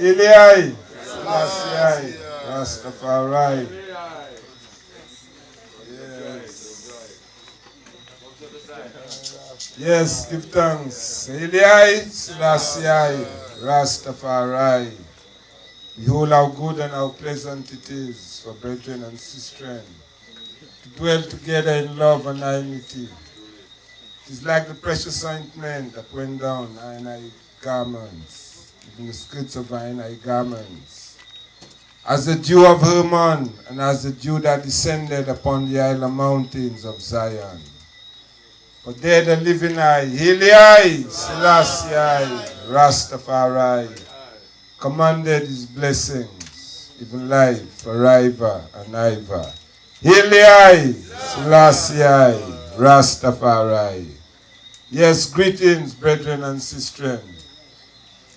Eli, Selassie, Rastafari. Yes, give thanks. Eli, Selassie, Rastafari. Behold how good and how pleasant it is for brethren and sistren to dwell together in love and unity. It is like the precious ointment that went down I garments, even the skirts of I garments, as the dew of Hermon, and as the dew that descended upon the island mountains of Zion. For there the living Eli, Selassie, Rastafari, commanded his blessings, even life forever and ever. Eli, Selassie, Rastafari. Yes, greetings, brethren and sistren.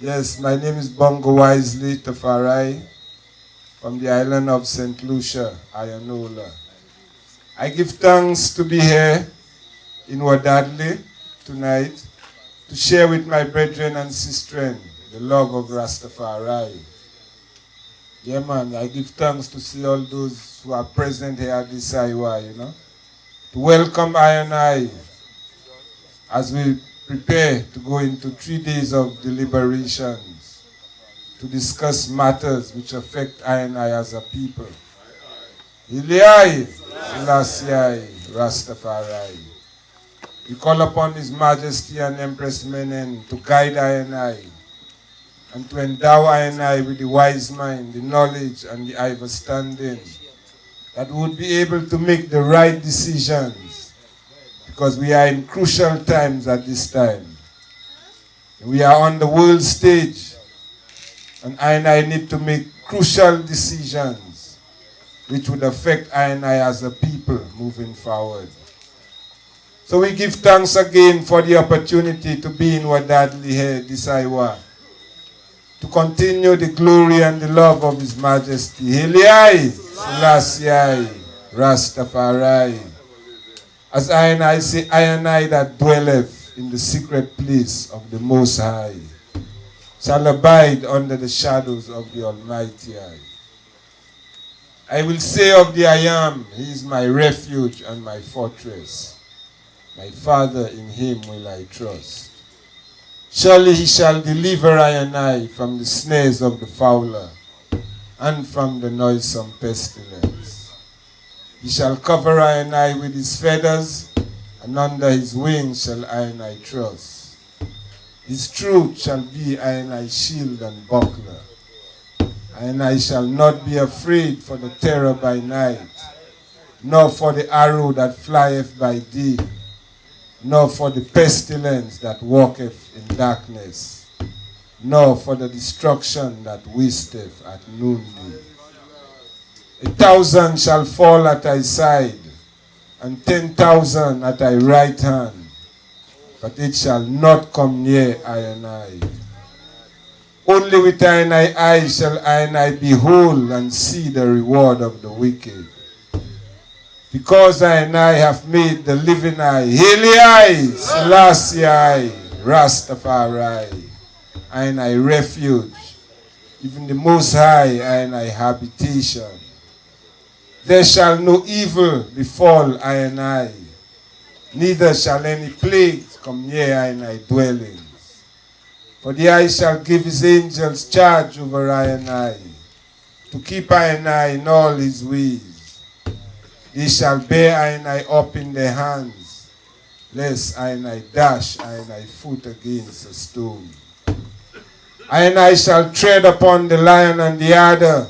Yes, my name is Bongo Wisely Tafari from the island of St. Lucia, Ayanola. I give thanks to be here in Wadadli tonight to share with my brethren and sistren the love of Rastafari. Yeah, man, I give thanks to see all those who are present here at this IWA, to welcome I and I as we prepare to go into 3 days of deliberations to discuss matters which affect I and I as a people. Eli, Selassie, Rastafari. We call upon His Majesty and Empress Menen to guide I and to endow I and I with the wise mind, the knowledge, and the understanding that we would be able to make the right decisions, because we are in crucial times at this time. We are on the world stage, and I need to make crucial decisions which would affect I as a people moving forward. So we give thanks again for the opportunity to be in Wadadli here this Iwa, to continue the glory and the love of His Majesty. Eli, Selassie, Rastafari. As I say, I that dwelleth in the secret place of the Most High shall abide under the shadows of the Almighty. I will say of the I Am, He is my refuge and my fortress. My Father, in Him will I trust. Surely He shall deliver I from the snares of the fowler and from the noisome pestilence. He shall cover I with His feathers, and under His wings shall I trust. His truth shall be I shield and buckler. I shall not be afraid for the terror by night, nor for the arrow that flieth by day, nor for the pestilence that walketh in darkness, nor for the destruction that wasteth at noonday. 1,000 shall fall at thy side, and 10,000 at thy right hand, but it shall not come near I. Only with thine eyes shall I behold and see the reward of the wicked. Because I have made the living Eli, Selassie, Rastafari, I refuge, even the Most High I habitation. There shall no evil befall I, neither shall any plague come near I dwellings. For the eye shall give His angels charge over I, to keep I in all His ways. They shall bear I up in their hands, lest I dash I foot against a stone. I shall tread upon the lion and the adder,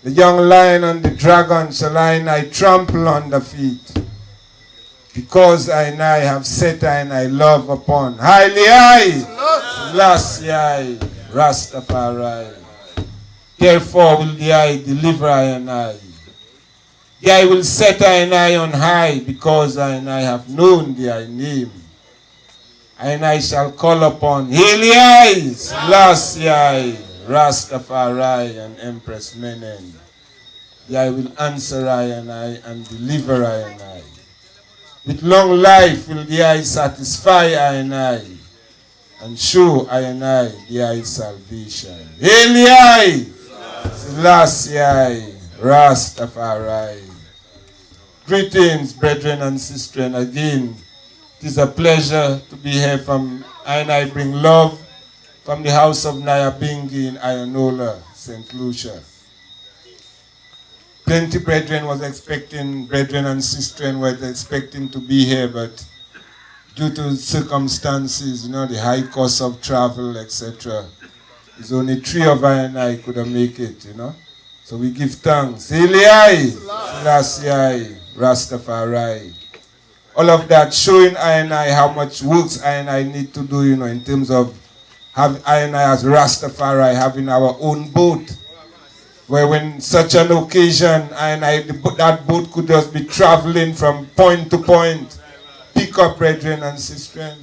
the young lion and the dragon shall I trample under feet. Because I have set I love upon highly Selassie, Rastafari. Therefore will the eye deliver I. The eye will set I on high, because I have known thy name. I shall call upon Eli, Selassie, Rastafari, and Empress Menen. The eye will answer I and deliver I. With long life will the eye satisfy I, and show I and I the eye salvation. Hail Selassie, Rastafari. Greetings, brethren and sisters. Again, it is a pleasure to be here from I bring love from the house of Nyabingi in Ionola, St. Lucia. Plenty brethren and sisters were expecting to be here, but due to circumstances, the high cost of travel, etc., it's only 3 of I could have make it, So we give thanks. Selassie, Rastafari. All of that showing I how much works I need to do, in terms of have I as Rastafari having our own boat. Where when such an occasion, that boat could just be traveling from point to point, pick up brethren and sisters.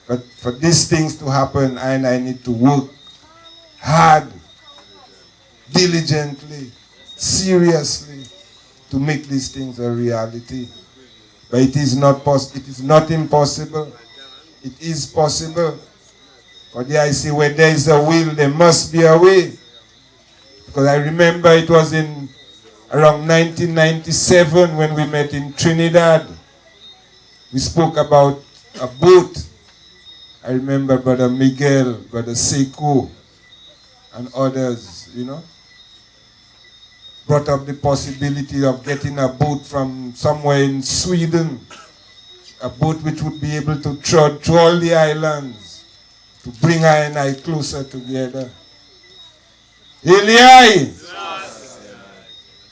But for these things to happen, I need to work hard, diligently, seriously, to make these things a reality. But it is not impossible. It is possible. For there I say, where there is a will, there must be a way. Because I remember it was in around 1997 when we met in Trinidad. We spoke about a boat. I remember Brother Miguel, Brother Sekou, and others, brought up the possibility of getting a boat from somewhere in Sweden. A boat which would be able to trot through all the islands to bring I closer together. Hail!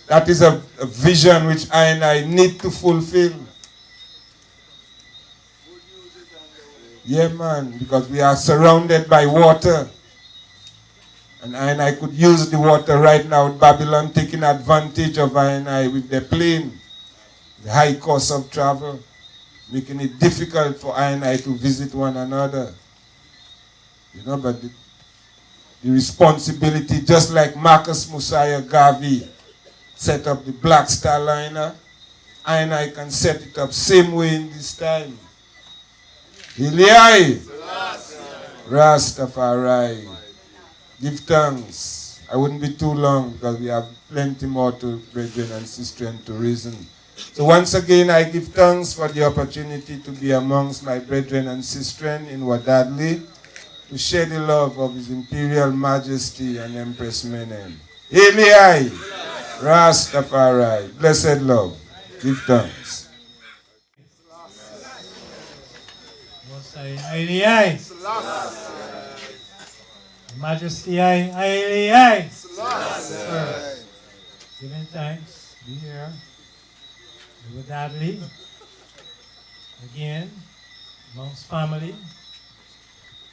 That is a vision which I need to fulfill. Yeah, man, because we are surrounded by water. And I could use the water right now with Babylon taking advantage of I with their plane. The high cost of travel, making it difficult for I to visit one another. But the responsibility, just like Marcus Messiah Garvey set up the Black Star Liner, I can set it up same way in this time. Hail Rastafari. Give thanks. I wouldn't be too long because we have plenty more to brethren and sisters to reason. So once again, I give thanks for the opportunity to be amongst my brethren and sisters in Wadadli to share the love of His Imperial Majesty and Empress Menen. Hail Rastafari. Blessed love. Give thanks. Hail Majesty, hail. Giving thanks, be here. Wadadli, again, amongst family.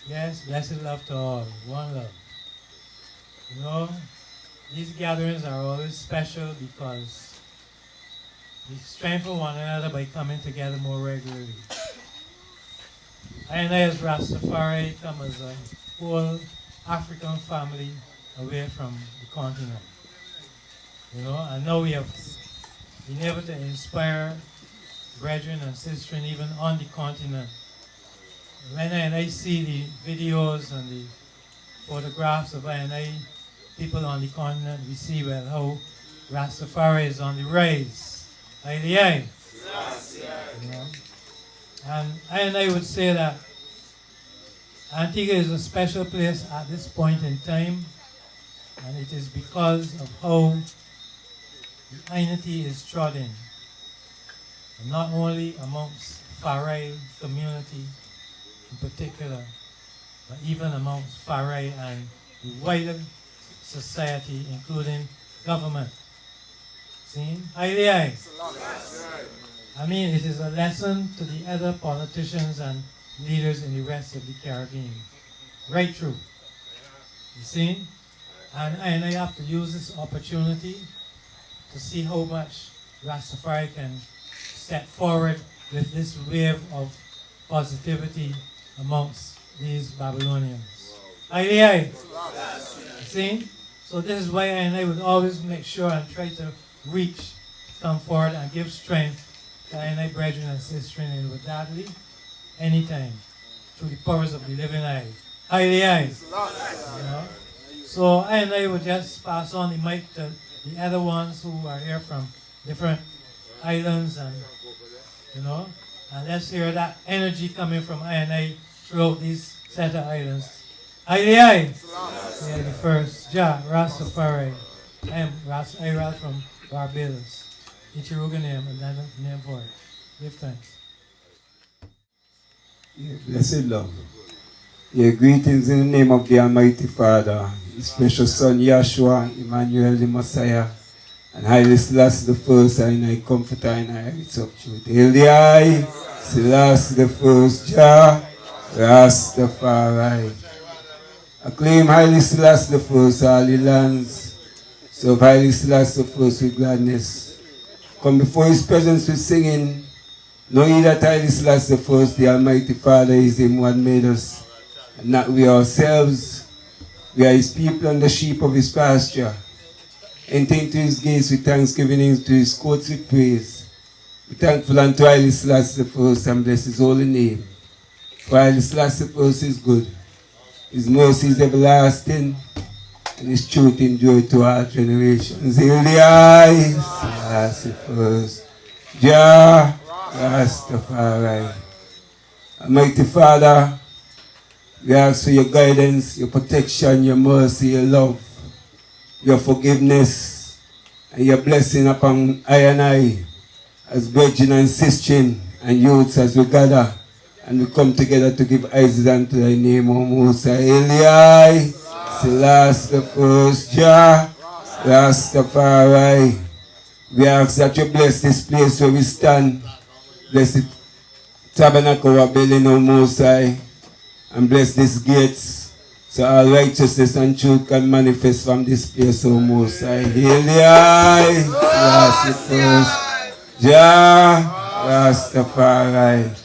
Yes, blessed love to all, one love. These gatherings are always special because we strengthen one another by coming together more regularly. I as Rastafari come as a whole African family away from the continent. I know we have been able to inspire brethren and sisters even on the continent. When I see the videos and the photographs of people on the continent, we see how Rastafari is on the rise. Aye. And I would say that Antigua is a special place at this point in time, and it is because of how the unity is trodden, and not only amongst Farai community in particular, but even amongst Farai and the wider society, including government. See? Aye. I mean, it is a lesson to the other politicians and leaders in the rest of the Caribbean. Right through. You see? And I have to use this opportunity to see how much Rastafari can step forward with this wave of positivity amongst these Babylonians. Aye. See? So this is why I would always make sure and try to reach, come forward and give strength to brethren and sisters in Wadadli anytime. through the powers of the living eye. Highly eyes. You know? So I would just pass on the mic to the other ones who are here from different islands, and and let's hear that energy coming from I throughout these set of islands. Highly eyes. Yeah, the first. Rastafari. I am Ras from Barbados. Ichiruga name and then name for it. Give thanks. Yeah, blessed love. Yeah, greetings in the name of the Almighty Father, His precious Son Yahshua, Emmanuel the Messiah, and Haile Selassie the First, and I Comforter and I Heights of Truth. Hail the Eye, Selassie the First, Jah, Rastafari. Acclaim Haile Selassie the First, all the lands. Serve Haile Selassie the First with gladness. Come before His presence with singing. Know ye that Haile Selassie the First, the Almighty Father, is Him who had made us, and not we ourselves. We are His people and the sheep of His pasture. Enter into His gates with thanksgiving, into His courts with praise. Be thankful unto Haile Selassie the First, and bless His holy name. For Haile Selassie the First is good. His mercy is everlasting, and His truth endureth to all generations. Hail the Eye, Selassie First, Jah, Rastafari. Almighty Father, we ask for your guidance, your protection, your mercy, your love, your forgiveness, and your blessing upon I as brethren and sistren and youths as we gather and we come together to give praises unto thy name, O Most High. Eli, Selassie the First, Jah, Rastafari. We ask that you bless this place where we stand. Bless the tabernacle of building, O Most High, and bless these gates, so all righteousness and truth can manifest from this place, O Most High. Hail the Eye, Selassie First, Jah, Rastafari.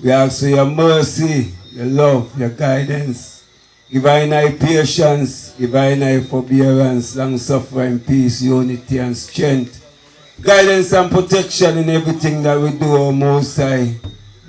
We ask for your mercy, your love, your guidance. Give our patience, give our forbearance, long suffering, peace, unity, and strength. Guidance and protection in everything that we do, O Most High.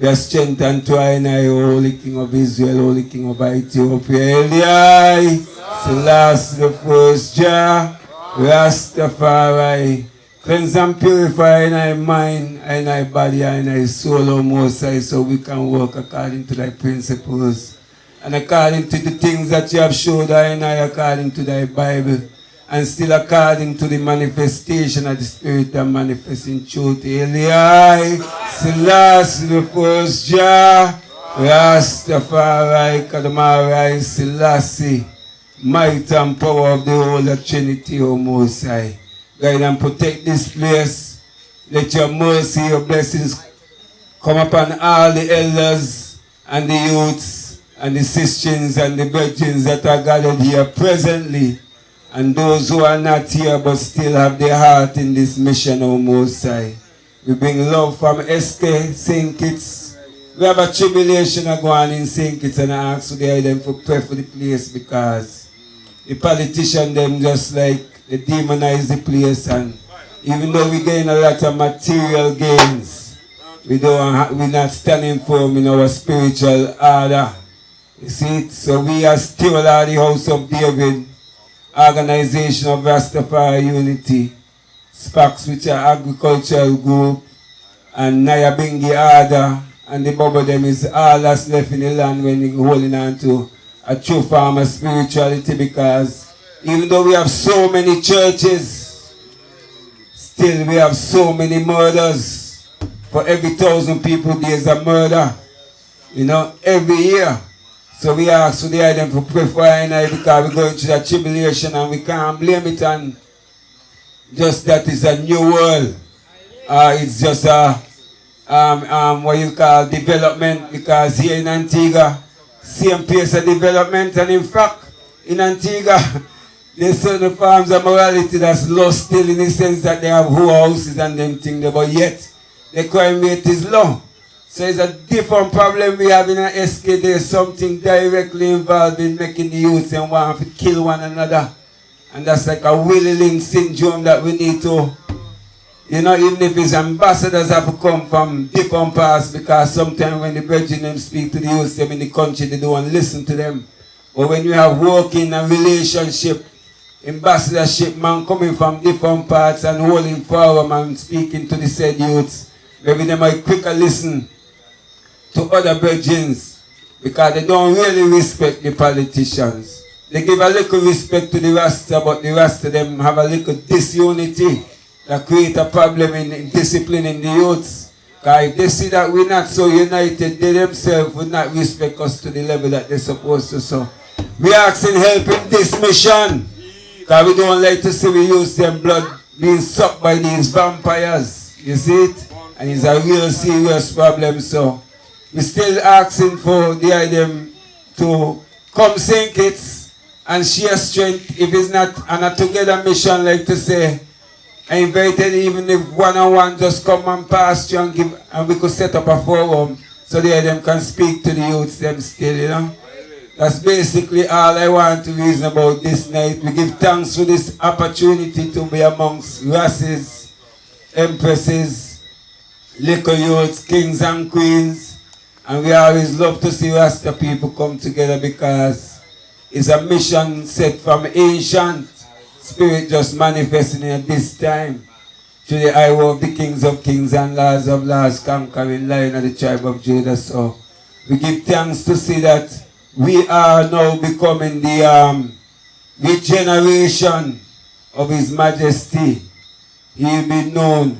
We are strength unto I, Holy King of Israel, Holy King of Ethiopia. Hail the Eye, Selassie the First, Jah, Rastafari. Cleanse and purify in our mind, in our body, in our soul, O Most High, so we can work according to thy principles and according to the things that you have showed I, according to thy Bible, and still according to the manifestation of the Spirit that manifests in truth. Hail the Eye, Selassie the First, Jah, Rastafari, Kadamari, Selassie, might and power of the Holy Trinity, O Most High. Guide and protect this place. Let your mercy, your blessings come upon all the elders and the youths and the sisters and the brethren that are gathered here presently, and those who are not here but still have their heart in this mission, O Most High. We bring love from SK, St. Kitts. We have a tribulation going on in St. Kitts, and I ask for them to pray for the place, because the politicians, them just like, they demonize the place, and even though we gain a lot of material gains, we're not standing firm in our spiritual order. You see it? So we are still at the House of David, Organization of Rastafari Unity, SPACs, which are agricultural group, and Nyabingi Ada, and the bubble them is all that's left in the land when you're holding on to a true form of spirituality, because even though we have so many churches, still we have so many murders. For every 1,000 people there's a murder, every year. So we ask for the item for pray for I, because we're going through that tribulation, and we can't blame it on just that it's a new world. It's just a what you call development, because here in Antigua, same pace of development, and in fact, in Antigua, there's certain forms of morality that's lost still, in the sense that they have whole houses and them things there, but yet the crime rate is low. So it's a different problem we have in an SK. There's something directly involved in making the youth and want to kill one another. And that's like a willing syndrome that we need to You know, even if his ambassadors have to come from different parts, because sometimes when the brethren them speak to the youth them in the country, they don't listen to them. But when you have working and relationship, ambassadorship man coming from different parts and holding forum and speaking to the said youths, maybe they might quicker listen to other brethren because they don't really respect the politicians. They give a little respect to the Rasta, but the Rasta them have a little disunity that create a problem in discipline in the youths. Because if they see that we're not so united, they themselves would not respect us to the level that they're supposed to. So we asking help in this mission. Because we don't like to see we use them blood being sucked by these vampires. You see it? And it's a real serious problem. So we're still asking for the item to come sink it and share strength. If it's not on a together mission, like to say, I invited even if one-on-one just come and pass through and give, and we could set up a forum so the item can speak to the youths them still, you know. That's basically all I want to reason about this night. We give thanks for this opportunity to be amongst races, empresses, little youths, kings and queens. And we always love to see Rasta people come together because it's a mission set from ancient spirit just manifesting at this time to the eye of the kings of kings and lords of lords, conquering lion of the tribe of Judah. So we give thanks to see that we are now becoming the regeneration of His Majesty. He will be known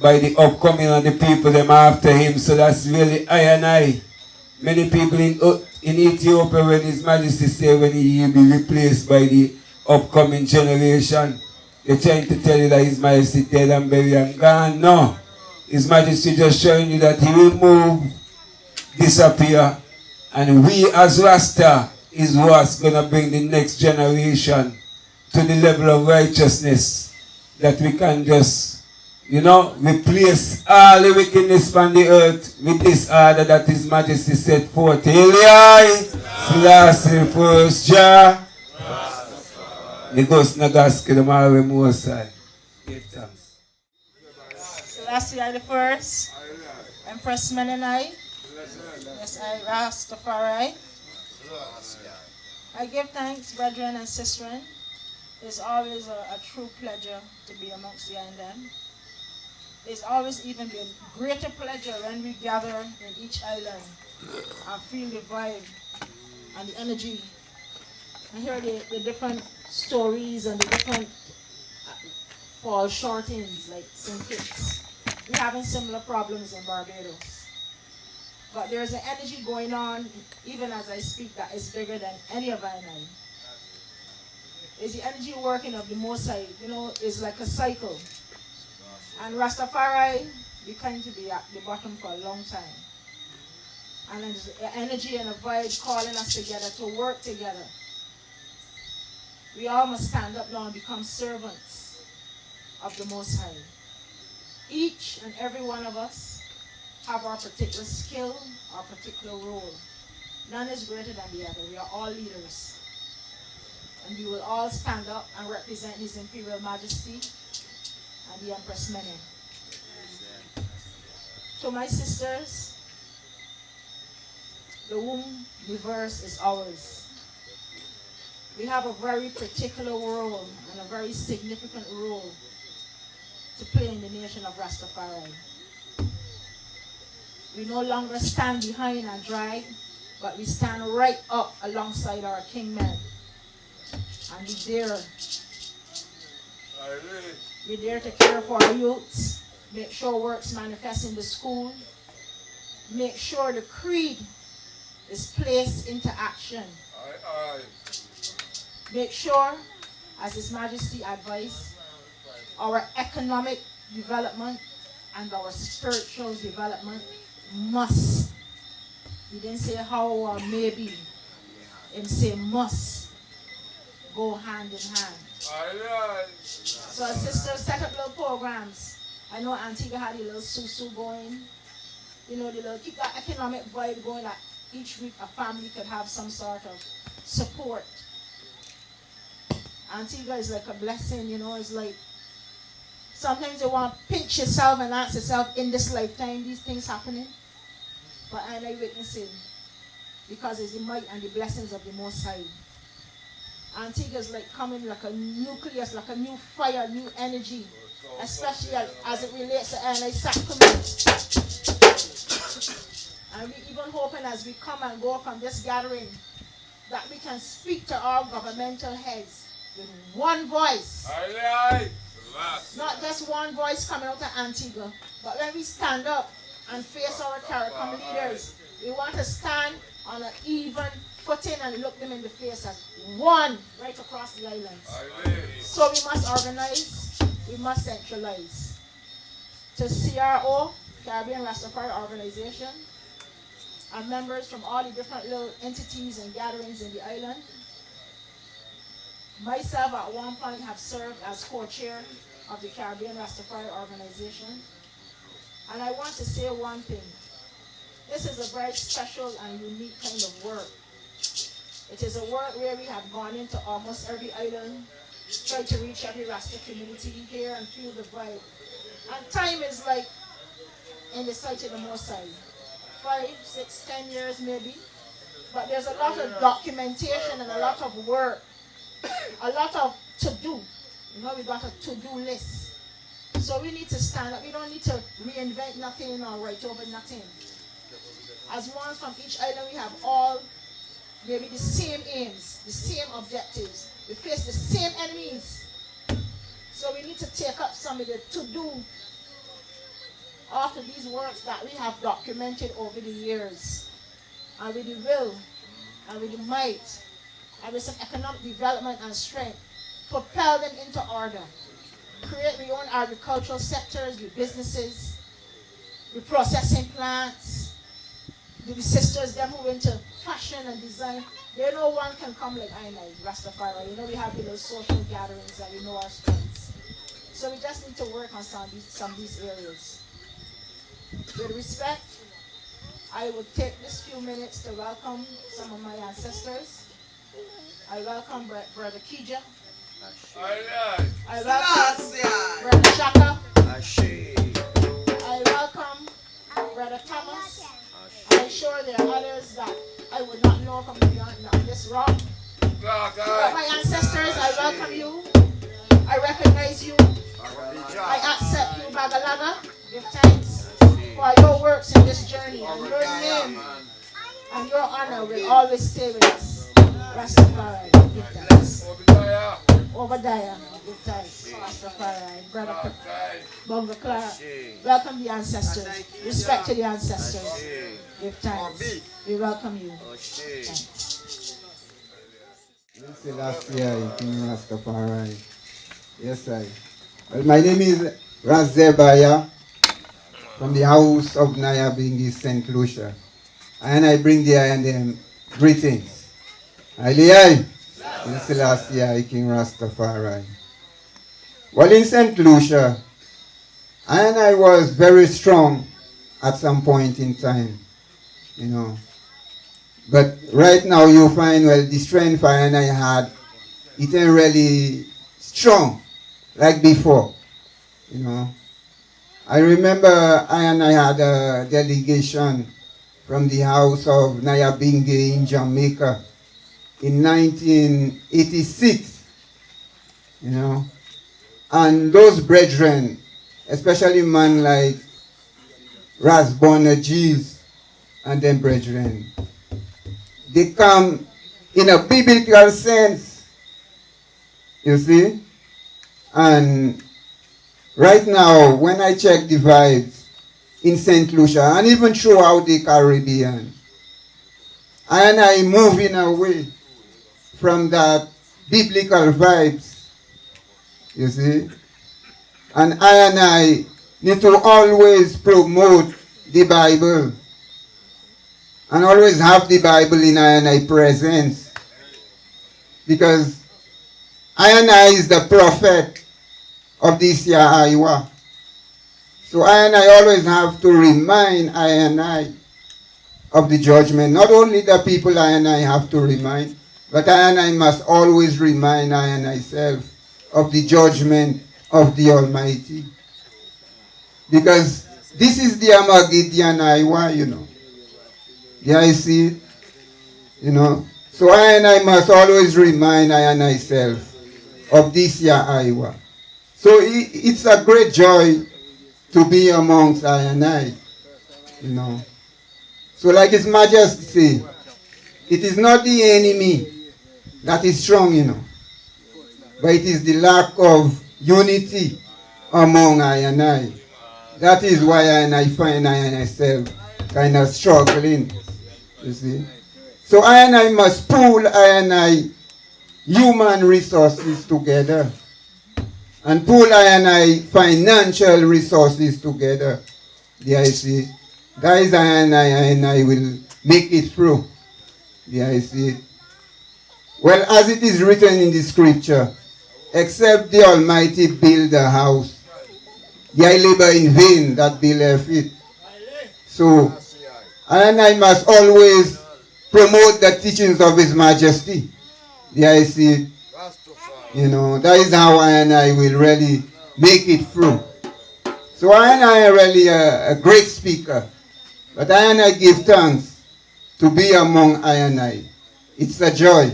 by the upcoming of the people them after him. So that's really I and I. Many people in Ethiopia, when His Majesty say when he will be replaced by the upcoming generation, they're trying to tell you that His Majesty dead and buried and gone. No. His Majesty just showing you that He will move, disappear, and we as Rasta is what's going to bring the next generation to the level of righteousness that we can just, you know, replace all the wickedness from the earth with this order that His Majesty set forth. Eli, Selassie first Jah, Negos Nagaski, the Mare Mosai. Give thanks. Selassie I the first, Empress Menenai, yes I Rastafari. I give thanks, brethren and sistren. It's always a true pleasure to be amongst the them. It's always even been greater pleasure when we gather in each island and feel the vibe and the energy and hear the different stories and the different fall shortings like St. Kitts. We're having similar problems in Barbados. But there's an energy going on, even as I speak, that is bigger than any of our nine. It's the energy working of the Most High, you know, it's like a cycle. And Rastafari, we kind to be at the bottom for a long time. And there's an energy and a vibe calling us together to work together. We all must stand up now and become servants of the Most High. Each and every one of us have our particular skill, our particular role. None is greater than the other. We are all leaders. And we will all stand up and represent His Imperial Majesty and the Empress Mene. To my sisters, the womb, the verse is ours. We have a very particular role and a very significant role to play in the nation of Rastafari. We no longer stand behind and drag, but we stand right up alongside our king men. And we're there to care for our youths, make sure works manifest in the school, make sure the creed is placed into action. Make sure, as His Majesty advised, our economic development and our spiritual development must. He didn't say how or maybe. He said must go hand in hand. So our sisters set up little programs. I know Antigua had a little susu going. You know, the little keep that economic vibe going that each week a family could have some sort of support. Antigua is like a blessing, you know, it's like Sometimes you want to pinch yourself and ask yourself, in this lifetime, these things happening? But I am witnessing, because it's the might and the blessings of the Most High. Antigua is like coming like a nucleus, like a new fire, new energy, especially as it relates to NI sacrament. And we even hoping as we come and go from this gathering that we can speak to our governmental heads with one voice. Not just one voice coming out of Antigua, but when we stand up and face our CARICOM leaders, we want to stand on an even footing and look them in the face as one right across the islands. So we must organize, we must centralize. To CRO, Caribbean Rastafari Organization, and members from all the different little entities and gatherings in the island. Myself at one point have served as co-chair of the Caribbean Rastafari Organization. And I want to say one thing. This is a very special and unique kind of work. It is a work where we have gone into almost every island, tried to reach every Rasta community here and feel the vibe. And time is like in the sight of the Most High. 5, 6, 10 years maybe. But there's a lot of documentation and a lot of work, a lot of to-do. You know, we got a to-do list. So we need to stand up. We don't need to reinvent nothing or write over nothing. As ones from each island, we have all maybe the same aims, the same objectives. We face the same enemies. So we need to take up some of the to-do after these works that we have documented over the years. And with the will, and with the might, and with some economic development and strength, propel them into order. Create our own agricultural sectors, with businesses, with processing plants, the sisters, them who into fashion and design. There no one can come like I know, Rastafari. You know, we have those social gatherings and we know our strengths. So we just need to work on some of these areas. With respect, I will take this few minutes to welcome some of my ancestors. I welcome Brother Kija. I welcome Brother Shaka. I welcome Brother Thomas. I'm sure there are others that I would not know from beyond this rock. But my ancestors, I welcome you. I recognize you. I accept you, Bagalaga. Give thanks for your works in this journey. And your name and your honor will always stay with us. Rastafari, give thanks. Obadiah, give thanks. Rastafari, Brother Bonga Clara. Welcome the ancestors. Respect to the ancestors. Give thanks. We welcome you. Thanks. Rastafari. Yes, I. Well, my name is Razebaya from the house of Nyabingi, St. Lucia. And I bring the I and them greetings. Aliyah. Selassie, King Rastafari. Well, in St. Lucia, I was very strong at some point in time, you know. But right now you find, well, the strength I had, it ain't really strong like before, you know. I remember I had a delegation from the house of Nyabingi in Jamaica in 1986, you know. And those brethren, especially man like Rasbona G's and them brethren, they come in a biblical sense, you see. And right now, when I check the vibes in St. Lucia and even throughout the Caribbean, I moving away from that biblical vibes, you see. And I need to always promote the Bible and always have the Bible in I presence, because I is the prophet of this year Iowa. So I always have to remind I of the judgment. Not only the people I have to remind, but I must always remind I myself of the judgment of the Almighty. Because this is the Amagidian Iwa, you know. Yeah, I see it, you know. So I must always remind I and myself of this year Iwa. So it's a great joy to be amongst I and I, you know. So like His Majesty say, it is not the enemy that is strong, you know, but it is the lack of unity among I and I. That is why I and I find I and myself kind of struggling, you see. So I and I must pool I and I human resources together and pool I and I financial resources together. Yeah, I see. That is I and I will make it through. Yeah, I see. Well, as it is written in the scripture, except the Almighty build a house, I labor in vain that buildeth it. So, and I must always promote the teachings of His Majesty. Yeah, I see it. You know, that is how I and I will really make it through. So I and I are really a great speaker. But I and I give thanks to be among I and I. It's a joy.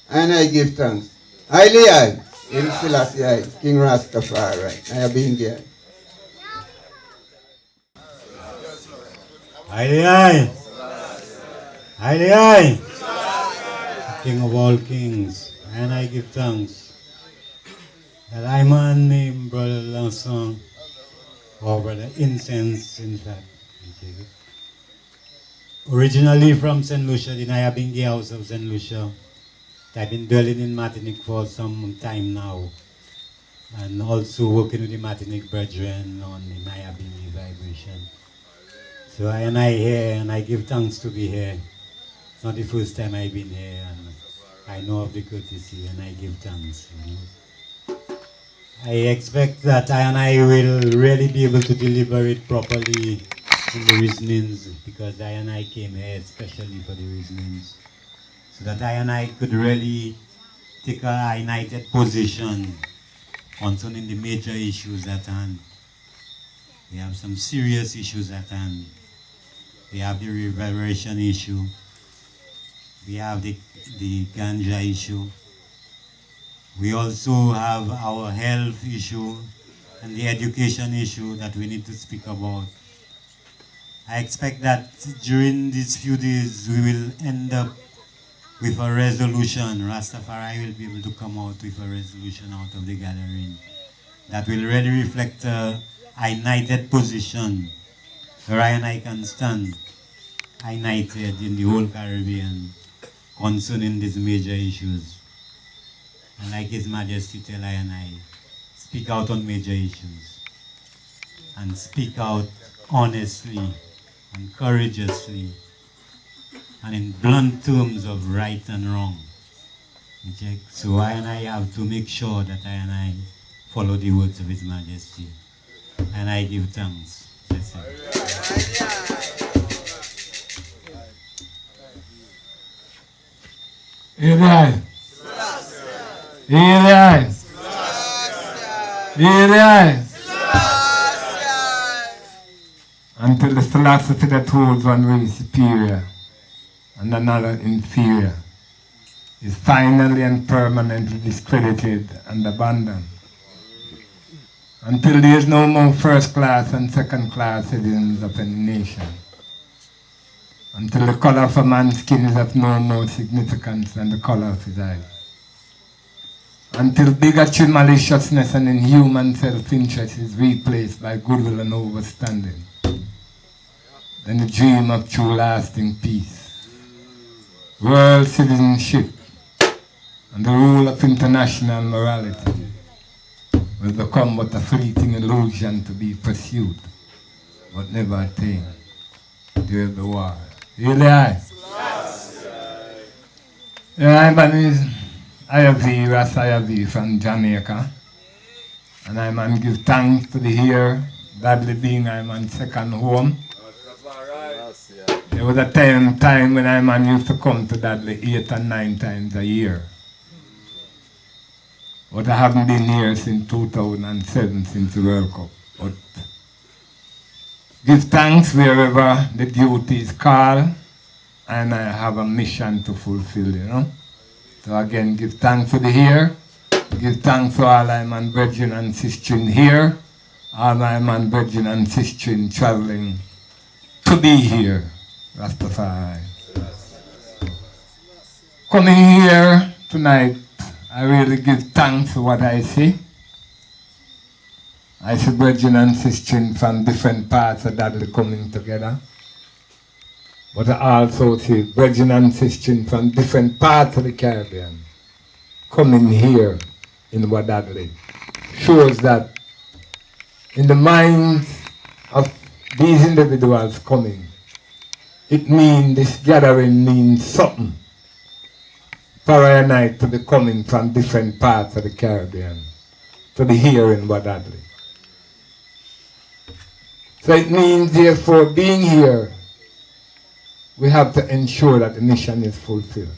And I give thanks. Highly I, in Selassie I, King Rastafari. I have been there. Highly I, highly I, King of all kings, and I give thanks that I'm man named Brother Lanson, or Brother Incense, in fact. Originally from St. Lucia, in Ayabingi house of St. Lucia. I've been dwelling in Martinique for some time now, and also working with the Martinique brethren on the Ayabingi vibration. So I and I here, and I give thanks to be here. It's not the first time I've been here, and I know of the courtesy, and I give thanks. You know. I expect that I and I will really be able to deliver it properly in the reasonings, because I and I came here especially for the reasonings, so that I and I could really take a united position concerning the major issues at hand. We have some serious issues at hand. We have the reverberation issue. We have the ganja issue. We also have our health issue and the education issue that we need to speak about. I expect that during these few days we will end up with a resolution. Rastafari will be able to come out with a resolution out of the gathering that will really reflect a united position where I and I can stand united in the whole Caribbean concerning these major issues. And like His Majesty tell I and I, speak out on major issues and speak out honestly and courageously and in blunt terms of right and wrong. Okay? So I and I have to make sure that I and I follow the words of His Majesty. And I give thanks. Bless him. Eli. Eli. Eli. Until the philosophy that holds one race superior and another inferior is finally and permanently discredited and abandoned. Until there is no more first class and second class citizens of any nation. Until the color of a man's skin is of no more significance than the color of his eyes. Until bigotry, maliciousness, and inhuman self-interest is replaced by goodwill and overstanding. Then the dream of true lasting peace, world citizenship, and the rule of international morality will become but a fleeting illusion to be pursued, but never attained during the war. Really, I is IFV, Ras IFV from Jamaica, and I man give thanks to the here, Wadadli being I man second home. There was a time when I man used to come to Wadadli 8 and 9 times a year. But I haven't been here since 2007, since the World Cup. But give thanks wherever the duty is called, and I have a mission to fulfill, you know. So again, give thanks for the here. Give thanks to all my man brethren and sisters here, all my man brethren and sisters traveling to be here, Rastafari. Coming here tonight, I really give thanks for what I see. I see brethren and sisters from different parts of Wadadli coming together. But I also see brethren and sisters from different parts of the Caribbean coming here in Wadadli. Shows that in the minds of these individuals coming, it means this gathering means something for I and I to be coming from different parts of the Caribbean to be here in Wadadli. So it means, therefore, being here, we have to ensure that the mission is fulfilled.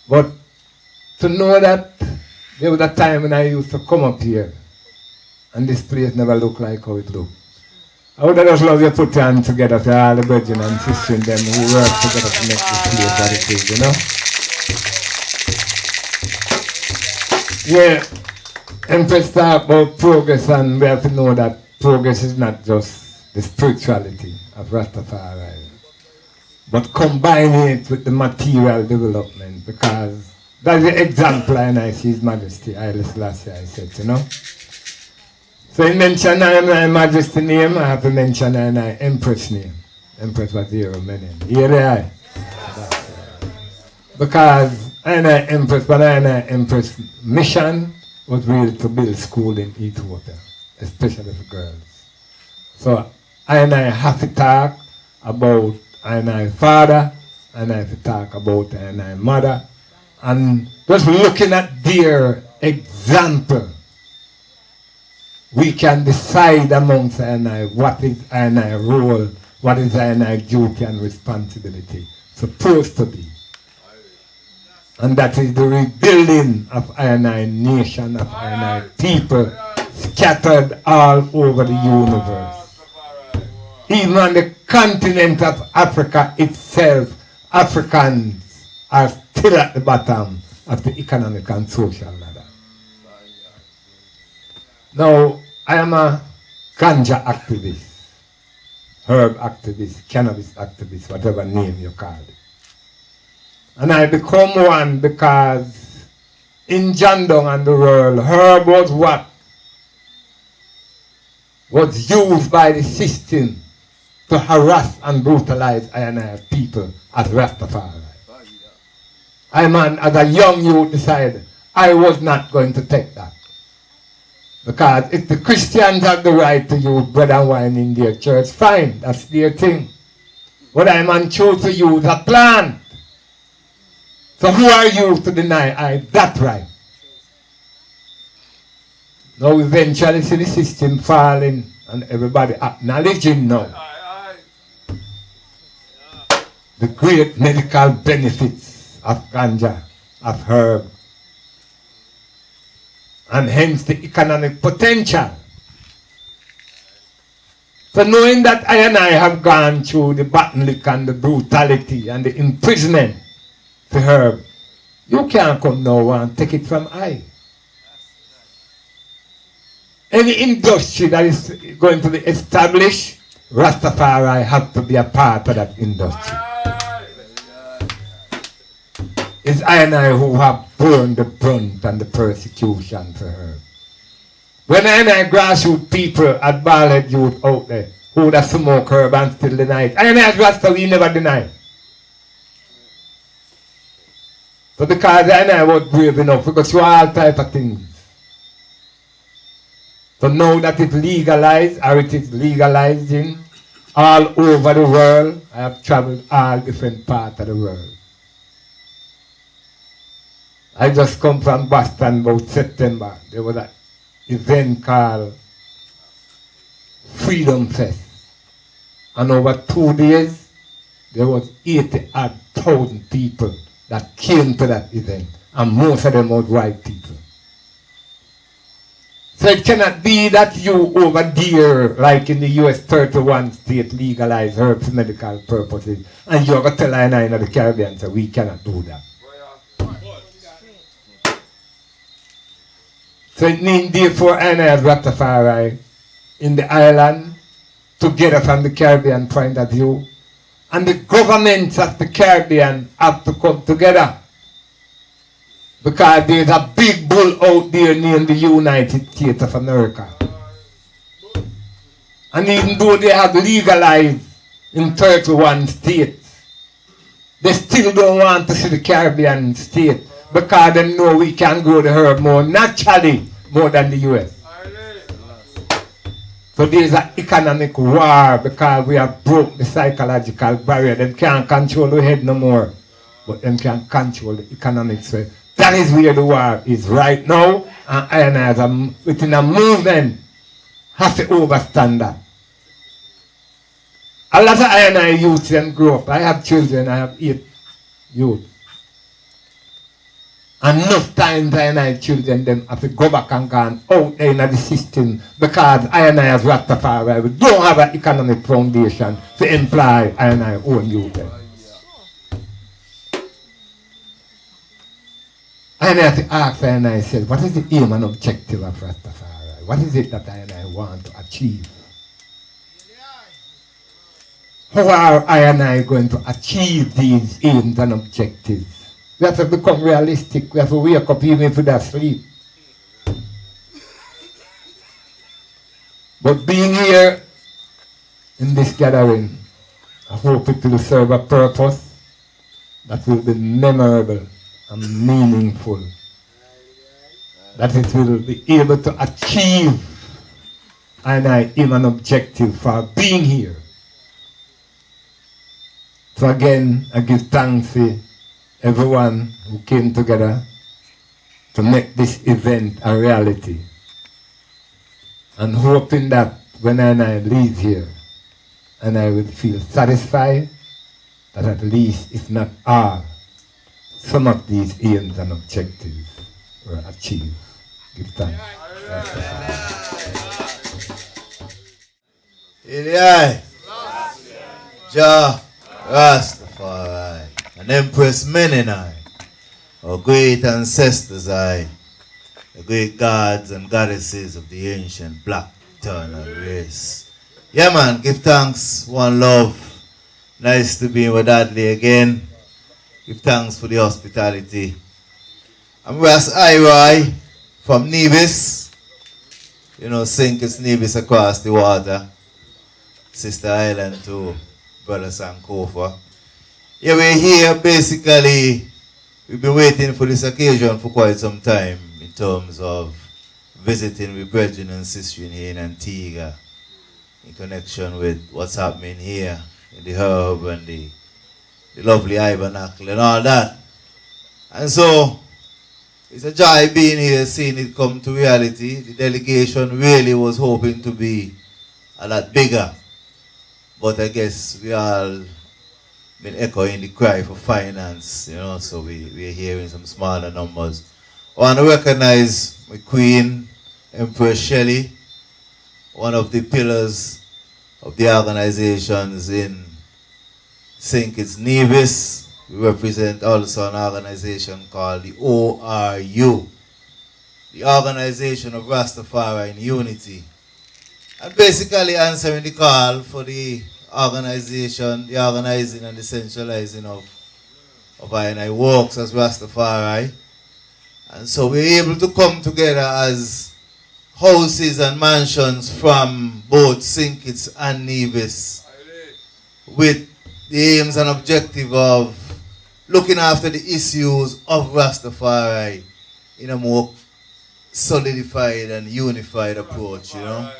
But to know that there was a time when I used to come up here and this place never looked like how it looked. I would have just love you to put your hands together for all the brethren and sisters and them who work together to make this place what it is, you know? Yeah, Empress talk about progress, and we have to know that progress is not just the spirituality of Rastafari, but combining it with the material development, because that's the example I see His Majesty Haile Selassie I said, you know. So in mention my Majesty name, I have to mention my Empress name. Empress Waziri Menem. Here they are. Because I Empress, but I Empress mission was really to build school in Ethiopia, especially for girls. So I have to talk about my father, and I have to talk about my mother, and just looking at their example, we can decide amongst what is our role, what is our duty and responsibility supposed to be. And that is the rebuilding of our nation, of our people scattered all over the universe. Even on the continent of Africa itself, Africans are still at the bottom of the economic and social ladder. Now, I am a ganja activist, herb activist, cannabis activist, whatever name you call it. And I become one because in Jandong and the world, herb was what was used by the system to harass and brutalize people as Rastafari. I as a young youth decided I was not going to take that. Because if the Christians have the right to use bread and wine in their church, fine, that's their thing. But I chose to use a plant. So who are you to deny that right? Now eventually see the system falling and everybody acknowledging now the great medical benefits of ganja, of herb, and hence the economic potential. So knowing that I have gone through the bottleneck and the brutality and the imprisonment for herb, you can't come now and take it from I. Any industry that is going to be established, Rastafari have to be a part of that industry. It's I who have borne the brunt and the persecution for her. When I grassroots people at Ballhead youth out there who would smoke herb and still deny it, I Rasta we never deny. So because I was brave enough, we go through all type of things. So now that it's legalized, or it is legalizing all over the world, I have traveled all different parts of the world. I just come from Boston about September. There was an event called Freedom Fest. And over 2 days, there was 80,000 people that came to that event. and most of them are white people. So it cannot be that you over there, like in the US, 31 state legalize herbs for medical purposes, and you're going to tell I in the Caribbean, so we cannot do that. So it means therefore I as Rastafari in the island, together from the Caribbean point of view, and the governments of the Caribbean have to come together. Because there's a big bull out there named the United States of America. And even though they have legalized in 31 states, they still don't want to see the Caribbean state because they know we can grow the herb more naturally more than the US. So there's an economic war because we have broke the psychological barrier. They can't control the head no more, but they can control the economic sphere. That is where the war is right now, and I as within a movement have to overstand that. A lot of I youth and grow up. I have children, I have 8 youth. Enough times I children them have to go back and go out there in the system because I as Rastafari, we don't have an economic foundation to employ I own youth. And I have to ask and I said, what is the aim and objective of Rastafari? What is it that I want to achieve? How are I going to achieve these aims and objectives? We have to become realistic. We have to wake up even if we are asleep. But being here in this gathering, I hope it will serve a purpose that will be memorable and meaningful, that it will be able to achieve and I aim an objective for being here. So again, I give thanks to everyone who came together to make this event a reality, and hoping that when I leave here, and I will feel satisfied that at least, if not all, some of these aims and objectives were achieved. Give thanks. Ilya, Jah Rastafari, and Empress Menenai, our great ancestors, the great gods and goddesses of the ancient black eternal race. Yeah, man, give thanks, one love. Nice to be in Wadadli again. Give thanks for the hospitality. I'm Ras Iroy from Nevis. You know, St. Kitts Nevis across the water. Sister Island to Brother Sankofa. Yeah, we're here basically. We've been waiting for this occasion for quite some time in terms of visiting with brethren and sisters here in Antigua in connection with what's happening here in the herb and the lovely Ibernacle and all that. And so, it's a joy being here, seeing it come to reality. The delegation really was hoping to be a lot bigger. But I guess we all been echoing the cry for finance, you know, so we're hearing some smaller numbers. I want to recognize my Queen, Empress Shelley, one of the pillars of the organizations in St. Kitts Nevis. We represent also an organization called the ORU, the Organization of Rastafari in Unity. And basically answering the call for the organization, the organizing and the centralizing of I&I works as Rastafari. And so we're able to come together as houses and mansions from both St. Kitts and Nevis with the aims and objective of looking after the issues of Rastafari in a more solidified and unified approach, you know.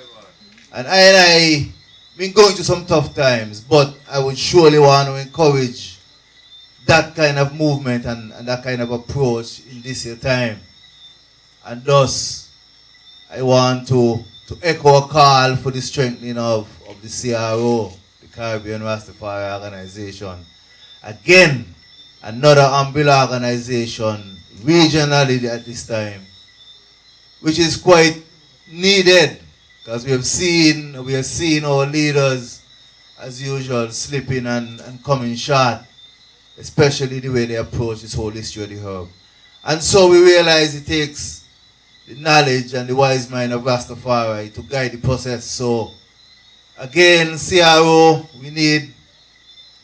And I been going through some tough times, but I would surely want to encourage that kind of movement and that kind of approach in this year time. And thus, I want to echo a call for the strengthening of the CRO, the Caribbean Rastafari organization. Again, another umbrella organization regionally at this time, which is quite needed because we are seeing our leaders as usual slipping and coming short, especially the way they approach this whole issue of the herb. And so we realize it takes the knowledge and the wise mind of Rastafari to guide the process. So again, CRO, we need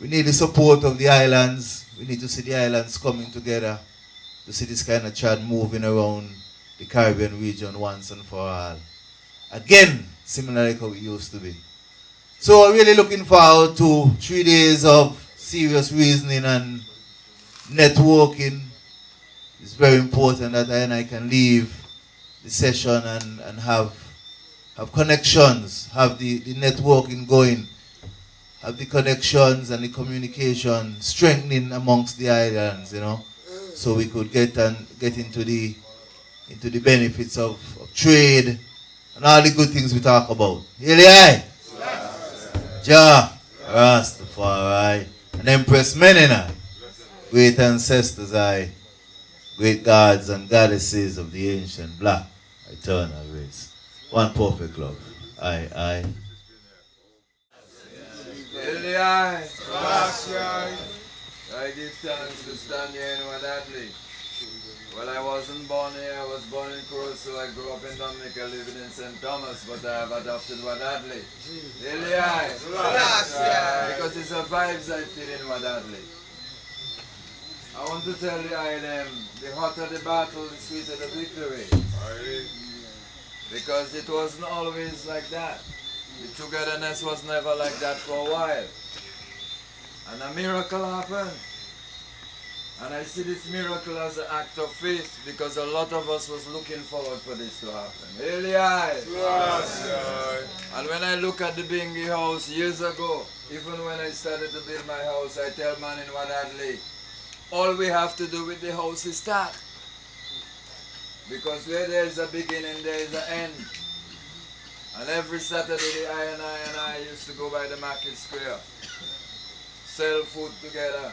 the support of the islands. We need to see the islands coming together to see this kind of chant moving around the Caribbean region once and for all. Again, similar like how it used to be. So really looking forward to 3 days of serious reasoning and networking. It's very important that I and I can leave the session and have connections, have the networking going, have the connections and the communication strengthening amongst the islands, you know, so we could get into the benefits of trade and all the good things we talk about. Here Jah Rastafari and Empress Menina, great ancestors great gods and goddesses of the ancient black eternal race. One perfect love. I. I give thanks to stand here in Wadadli. Well, I wasn't born here, I was born in Curaçao. I grew up in Dominica, living in St. Thomas, but I have adopted Wadadli. Because it's the vibes I feel in Wadadli. I want to tell the INM, the hotter the battle, the sweeter the victory. Because it wasn't always like that. The togetherness was never like that for a while. And a miracle happened. And I see this miracle as an act of faith because a lot of us was looking forward for this to happen. And when I look at the Bingi house years ago, even when I started to build my house, I tell man in Wadadli, all we have to do with the house is start. Because where there is a beginning, there is an end. And every Saturday, the and I used to go by the market square, sell food together,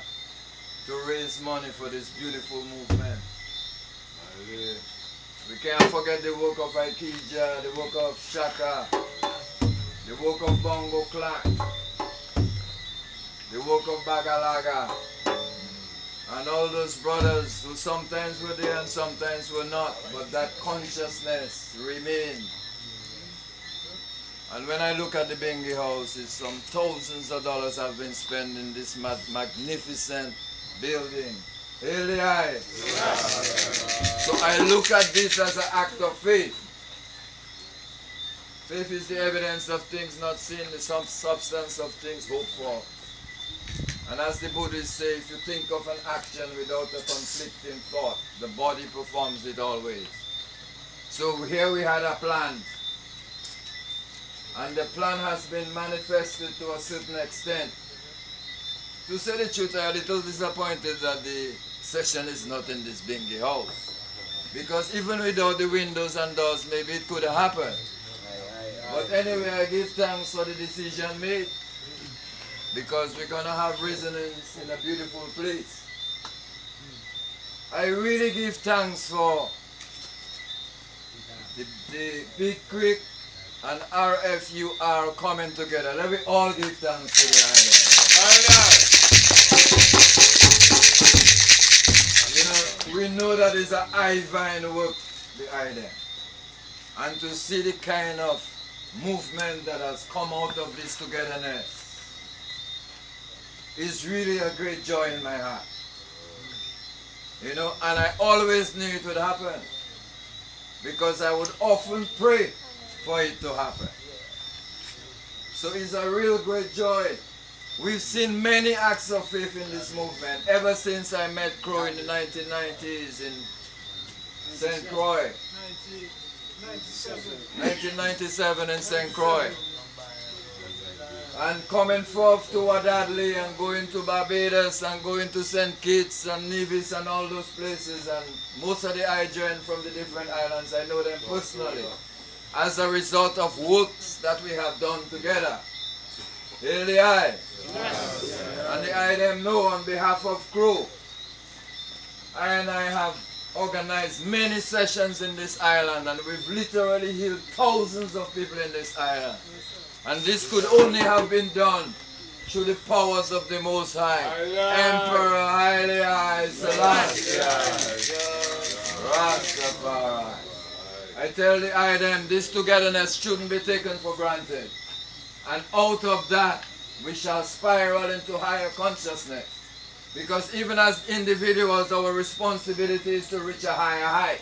to raise money for this beautiful movement. We can't forget the work of Aikija, the work of Shaka, the work of Bongo Clark, the work of Bagalaga, and all those brothers who sometimes were there and sometimes were not, but that consciousness remained. And when I look at the Bingi house, it's some thousands of dollars have been spent in this magnificent building. So I look at this as an act of faith. Faith is the evidence of things not seen, the substance of things hoped for. And as the Buddhists say, if you think of an action without a conflicting thought, the body performs it always. So here we had a plan. And the plan has been manifested to a certain extent. To say the truth, I'm a little disappointed that the session is not in this Bingi house. Because even without the windows and doors, maybe it could have happened. But anyway, I give thanks for the decision made. Because we're going to have resonance in a beautiful place. I really give thanks for the Big Creek and RFUR coming together. Let me all give thanks to the island. You know, we know that it's an eye-vine work, the island. And to see the kind of movement that has come out of this togetherness is really a great joy in my heart. You know, and I always knew it would happen. Because I would often pray for it to happen. So it's a real great joy. We've seen many acts of faith in this movement ever since I met Crow in the 1990s in St. Croix. 1997 in St. Croix. And coming forth to Wadadli and going to Barbados and going to St. Kitts and Nevis and all those places, and most of the I joined from the different islands, I know them personally, as a result of works that we have done together. Hail the I. And the I them know on behalf of Crow. I and I have organized many sessions in this island, and we've literally healed thousands of people in this island. And this could only have been done through the powers of the Most High. Emperor Haile Selassie Rastafari. I tell the IDM, this togetherness shouldn't be taken for granted. And out of that, we shall spiral into higher consciousness. Because even as individuals, our responsibility is to reach a higher height.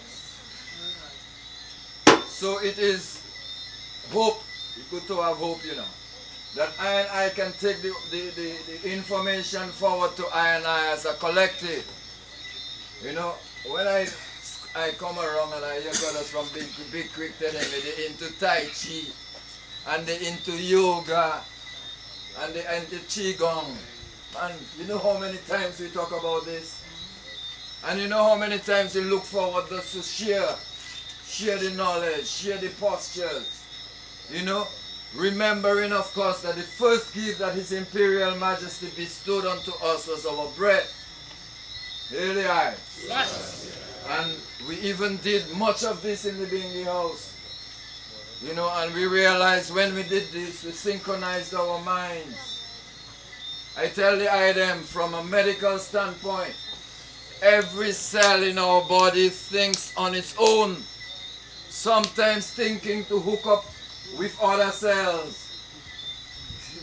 So it is hope, it's good to have hope, you know, that I can take the information forward to I as a collective. You know, when I come around and I hear brothers from Big Creek telling me they're into Tai Chi, and they're into yoga, and they're into Qigong. And you know how many times we talk about this? And you know how many times we look forward just to share the knowledge, share the postures. You know, remembering of course that the first gift that His Imperial Majesty bestowed unto us was our breath. Really high. Yes. And we even did much of this in the Bingi house. You know, and we realized when we did this, we synchronized our minds. I tell the item from a medical standpoint, every cell in our body thinks on its own, sometimes thinking to hook up with other cells,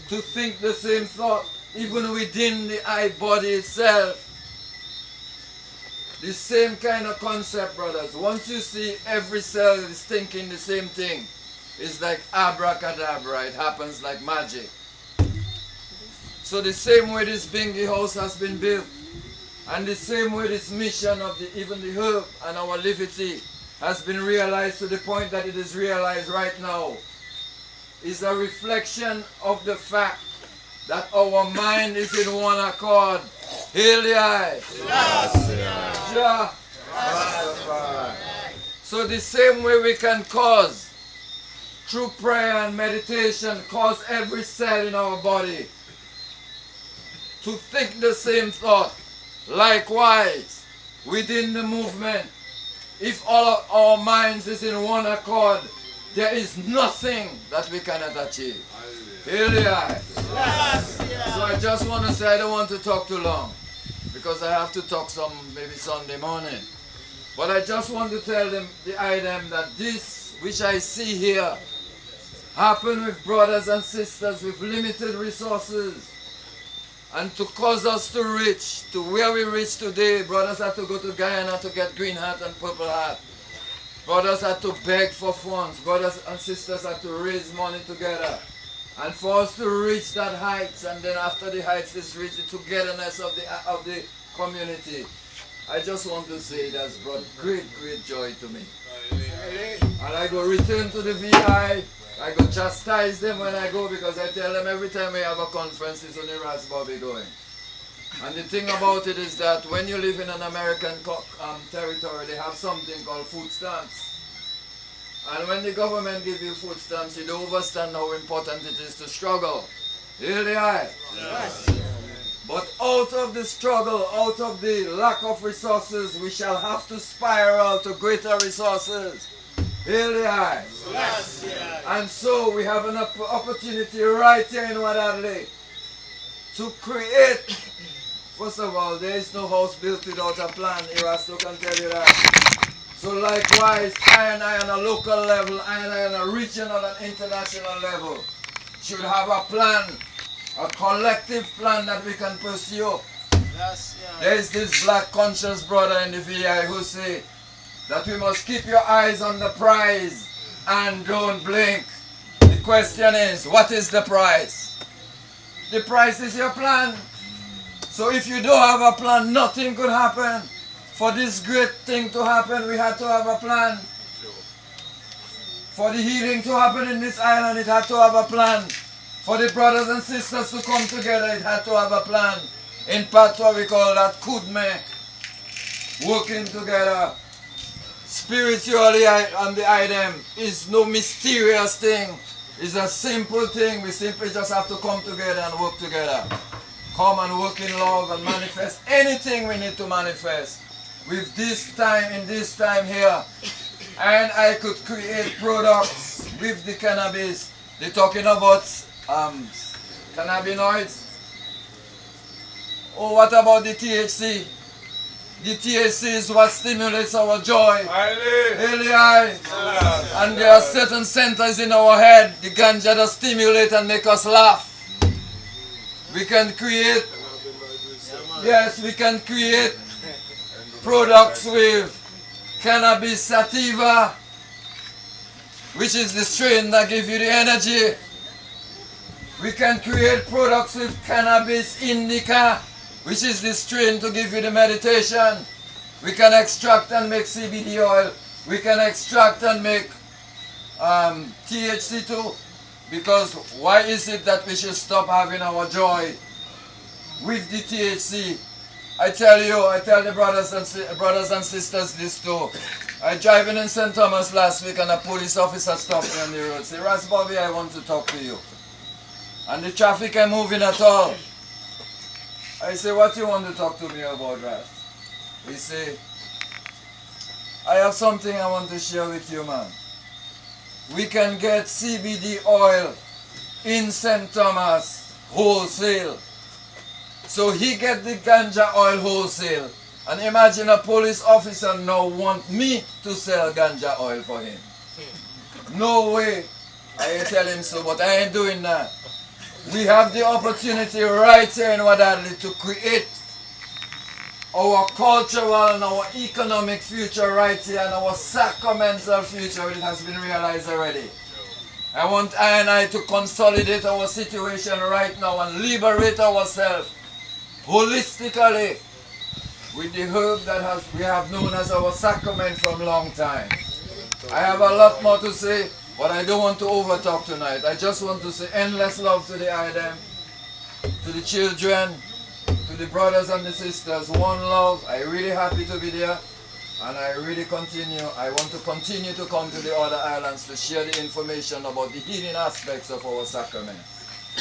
to think the same thought, even within the eye body itself. The same kind of concept, brothers. Once you see every cell is thinking the same thing, it's like abracadabra, it happens like magic. So the same way this Bingi house has been built, and the same way this mission of even the herb and our liberty has been realized to the point that it is realized right now, is a reflection of the fact that our mind is in one accord. Hail the eye. Jah. So the same way we can cause, through prayer and meditation, cause every cell in our body to think the same thought. Likewise, within the movement, if all of our minds is in one accord, there is nothing that we cannot achieve. Really high. So I just want to say, I don't want to talk too long, because I have to talk maybe Sunday morning. But I just want to tell them, the item, that this which I see here happen with brothers and sisters with limited resources. And to cause us to reach to where we reach today, brothers had to go to Guyana to get green hat and purple hat. Brothers had to beg for funds. Brothers and sisters had to raise money together. And for us to reach that heights, and then after the heights is reached, the togetherness of the community, I just want to say it has brought great joy to me. And I go return to the VI. I go chastise them when I go, because I tell them every time we have a conference, it's only Ras Bobby going. And the thing about it is that when you live in an American territory, they have something called food stamps. And when the government gives you food stamps, you don't understand how important it is to struggle. Here they are. Yes. But out of the struggle, out of the lack of resources, we shall have to spiral to greater resources. Here they are. Yes. And so we have an opportunity right here in Wadadli to create. First of all, there is no house built without a plan. Erasto can tell you that. So likewise, I on a local level, I on a regional and international level should have a plan, a collective plan that we can pursue. Yes, yeah. There is this black conscious brother in the VI who say that we must keep your eyes on the prize and don't blink. The question is, what is the prize? The prize is your plan. So if you don't have a plan, nothing could happen. For this great thing to happen, we had to have a plan. For the healing to happen in this island, it had to have a plan. For the brothers and sisters to come together, it had to have a plan. In Patois, we call that kudme, working together. Spiritually, on the item is no mysterious thing. It's a simple thing. We simply just have to come together and work together. Come and work in love and manifest anything we need to manifest. with this time, in this time here, and I could create products with the cannabis. They're talking about cannabinoids. Oh, what about the THC? The THC is what stimulates our joy. And there are certain centers in our head, the ganja that stimulate and make us laugh. We can create, yes, we can create products with cannabis sativa, which is the strain that gives you the energy. We can create products with cannabis indica, which is the strain to give you the meditation. We can extract and make CBD oil. We can extract and make THC too. Because why is it that we should stop having our joy with the THC? I tell you, I tell the brothers and sisters this too. I driving in St. Thomas last week and a police officer stopped me on the road. Say, Ras Bobby, I want to talk to you. And the traffic ain't moving at all. I say, what you want to talk to me about, Ras? He say, I have something I want to share with you, man. We can get CBD oil in St. Thomas wholesale. So he get the ganja oil wholesale. And imagine a police officer now want me to sell ganja oil for him. No way. I tell him so, but I ain't doing that. We have the opportunity right here in Wadadli to create our cultural and our economic future right here and our sacramental future. It has been realized already. I want I to consolidate our situation right now and liberate ourselves holistically with the herb that we have known as our sacrament from a long time. I have a lot more to say, but I don't want to overtalk tonight. I just want to say endless love to the IDEM, to the children, to the brothers and the sisters. One love. I'm really happy to be there. And I want to continue to come to the other islands to share the information about the healing aspects of our sacrament.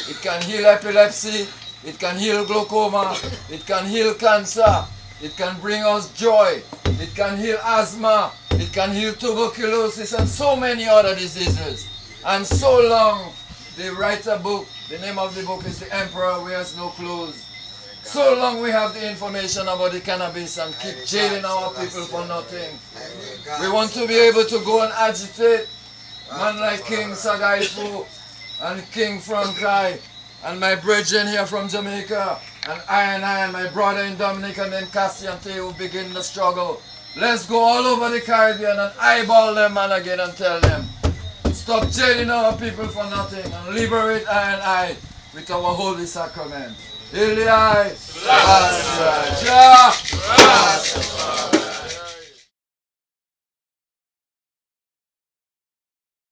It can heal epilepsy, it can heal glaucoma, it can heal cancer, it can bring us joy, it can heal asthma, it can heal tuberculosis and so many other diseases. And so long, they write a book, the name of the book is The Emperor Wears No Clothes. So long we have the information about the cannabis and keep jailing our people for nothing. We want to be able to go and agitate man like King Sagaifu and King Frankai and my brethren here from Jamaica and I and my brother in Dominica and then Cassiante who begin the struggle. Let's go all over the Caribbean and eyeball them man again and tell them stop jailing our people for nothing and liberate I with our holy sacrament. Ilai, Jah.